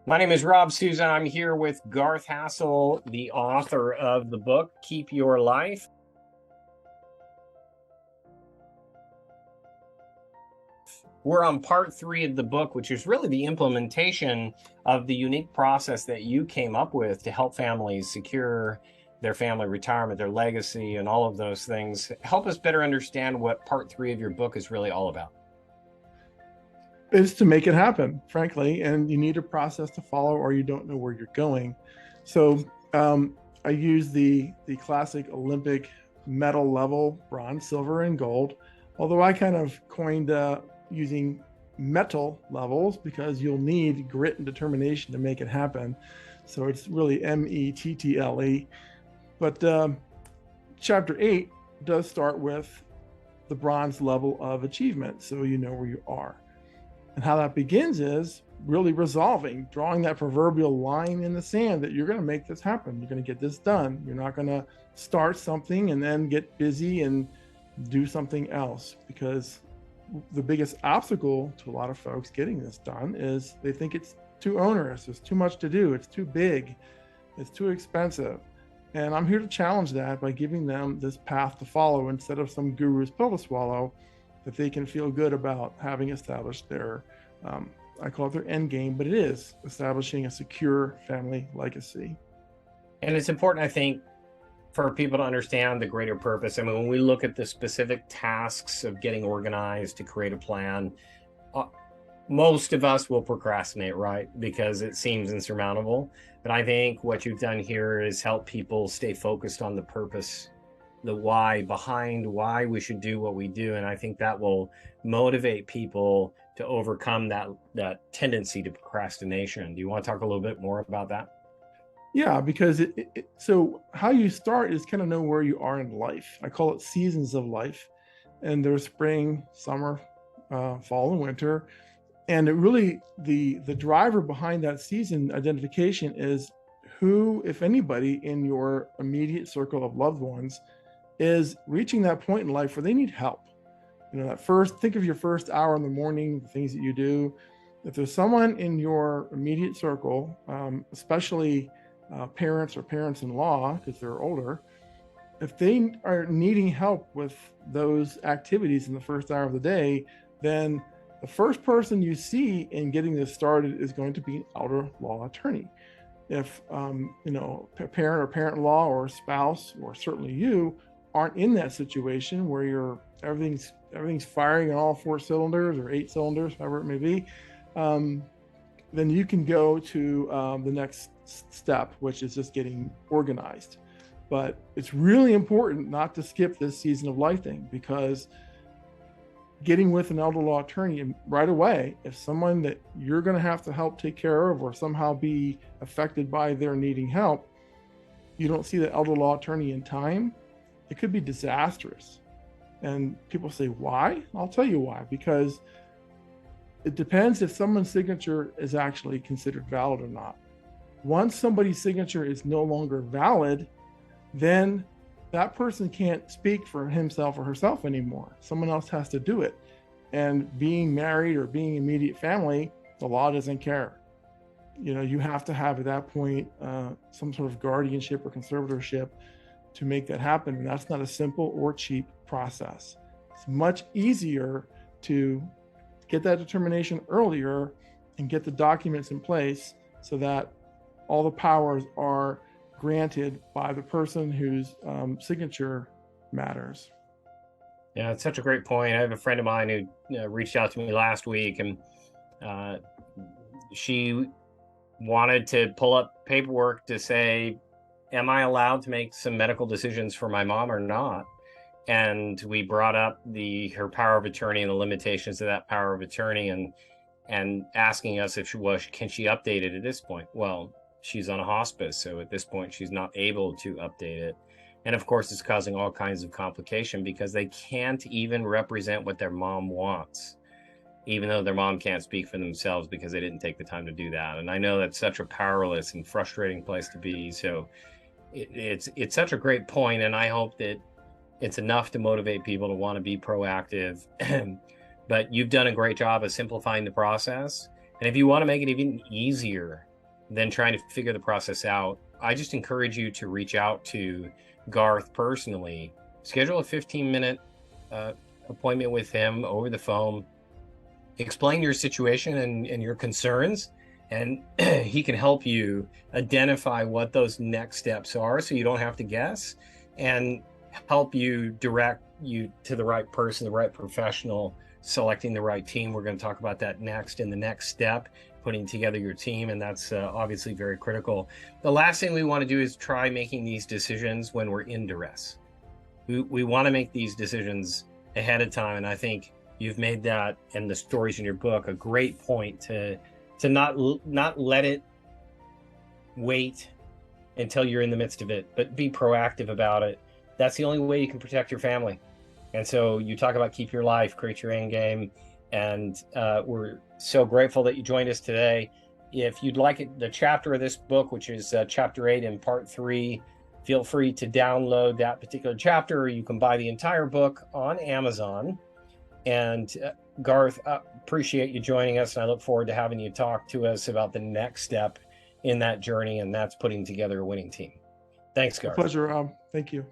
My name is Rob Souza. I'm here with Garth Hassel, the author of the book, Keep Your Life. We're on part 3 of the book, which is really the implementation of the unique process that you came up with to help families secure their family retirement, their legacy, and all of those things. Help us better understand what part 3 of your book is really all about. Is to make it happen, frankly, and you need a process to follow, or you don't know where you're going. So I use the classic Olympic medal level: bronze, silver, and gold. Although I kind of coined using metal levels because you'll need grit and determination to make it happen. So it's really METTLE. But chapter 8 does start with the bronze level of achievement, so you know where you are. And how that begins is really resolving, drawing that proverbial line in the sand that you're going to make this happen. You're going to get this done. You're not going to start something and then get busy and do something else, because the biggest obstacle to a lot of folks getting this done is they think it's too onerous, there's too much to do, it's too big, it's too expensive. And I'm here to challenge that by giving them this path to follow instead of some guru's pill to swallow, that they can feel good about having established their, I call it their end game, but it is establishing a secure family legacy. And it's important, I think, for people to understand the greater purpose. I mean, when we look at the specific tasks of getting organized to create a plan, most of us will procrastinate, right? Because it seems insurmountable. But I think what you've done here is help people stay focused on the purpose, the why behind why we should do what we do. And I think that will motivate people to overcome that tendency to procrastination. Do you want to talk a little bit more about that? Yeah, because so how you start is kind of know where you are in life. I call it seasons of life, and there's spring, summer, fall, and winter. And it really, the driver behind that season identification is who, if anybody, in your immediate circle of loved ones is reaching that point in life where they need help. You know, that first, think of your first hour in the morning, the things that you do. If there's someone in your immediate circle, especially parents or parents-in-law, because they're older, if they are needing help with those activities in the first hour of the day, then the first person you see in getting this started is going to be an elder law attorney. If a parent or parent-in-law or spouse, or certainly you, aren't in that situation where everything's firing on all 4 cylinders or 8 cylinders, however it may be, then you can go to the next step, which is just getting organized. But it's really important not to skip this season of life thing, because getting with an elder law attorney right away, if someone that you're going to have to help take care of or somehow be affected by their needing help, you don't see the elder law attorney in time, it could be disastrous. And people say, why? I'll tell you why. Because it depends if someone's signature is actually considered valid or not. Once somebody's signature is no longer valid, then that person can't speak for himself or herself anymore. Someone else has to do it. And being married or being immediate family, the law doesn't care. You know, you have to have at that point some sort of guardianship or conservatorship to make that happen. And that's not a simple or cheap process. It's much easier to get that determination earlier and get the documents in place so that all the powers are granted by the person whose signature matters. Yeah, it's such a great point. I have a friend of mine who reached out to me last week, and she wanted to pull up paperwork to say, am I allowed to make some medical decisions for my mom or not? And we brought up her power of attorney and the limitations of that power of attorney, and asking us if can she update it at this point? Well, she's on a hospice, so at this point she's not able to update it. And of course, it's causing all kinds of complication because they can't even represent what their mom wants, even though their mom can't speak for themselves because they didn't take the time to do that. And I know that's such a powerless and frustrating place to be. So it's such a great point, and I hope that it's enough to motivate people to want to be proactive. But you've done a great job of simplifying the process. And if you want to make it even easier than trying to figure the process out, I just encourage you to reach out to Garth personally. Schedule a 15-minute appointment with him over the phone. Explain your situation and your concerns, and he can help you identify what those next steps are so you don't have to guess, and help you direct you to the right person, the right professional, selecting the right team. We're going to talk about that next in the next step, putting together your team, and that's obviously very critical. The last thing we want to do is try making these decisions when we're in duress. We want to make these decisions ahead of time, and I think you've made that, and the stories in your book, a great point to not let it wait until you're in the midst of it, but be proactive about it. That's the only way you can protect your family. And so you talk about keep your life, create your end game, and we're so grateful that you joined us today. If you'd like the chapter of this book, which is chapter 8 in part 3, feel free to download that particular chapter, or you can buy the entire book on Amazon. And Garth, appreciate you joining us, and I look forward to having you talk to us about the next step in that journey, and that's putting together a winning team. Thanks, Garth. Pleasure, Rob. Thank you.